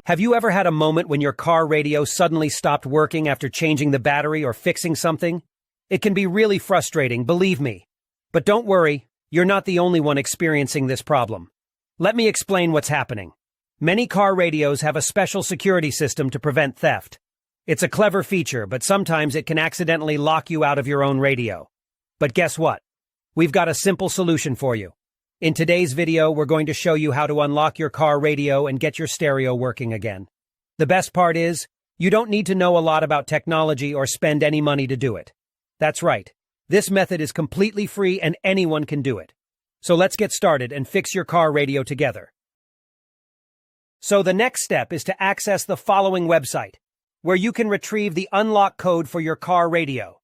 Have you ever had a moment when your car radio suddenly stopped working after changing the battery or fixing something? It can be really frustrating, believe me. But don't worry, you're not the only one experiencing this problem. Let me explain what's happening. Many car radios have a special security system to prevent theft. It's a clever feature, but sometimes it can accidentally lock you out of your own radio. But guess what? We've got a simple solution for you. In today's video, we're going to show you how to unlock your car radio and get your stereo working again. The best part is, you don't need to know a lot about technology or spend any money to do it. That's right. This method is completely free and anyone can do it. So let's get started and fix your car radio together. So the next step is to access the following website, where you can retrieve the unlock code for your car radio.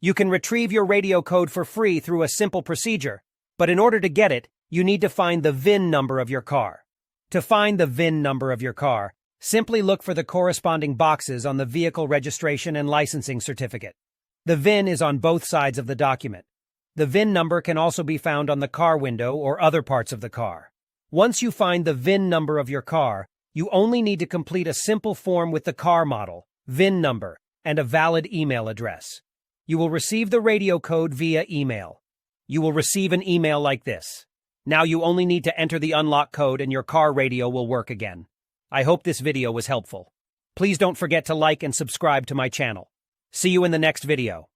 You can retrieve your radio code for free through a simple procedure, but in order to get it, you need to find the VIN number of your car. To find the VIN number of your car, simply look for the corresponding boxes on the vehicle registration and licensing certificate. The VIN is on both sides of the document. The VIN number can also be found on the car window or other parts of the car. Once you find the VIN number of your car, you only need to complete a simple form with the car model, VIN number, and a valid email address. You will receive the radio code via email. You will receive an email like this. Now you only need to enter the unlock code and your car radio will work again. I hope this video was helpful. Please don't forget to like and subscribe to my channel. See you in the next video.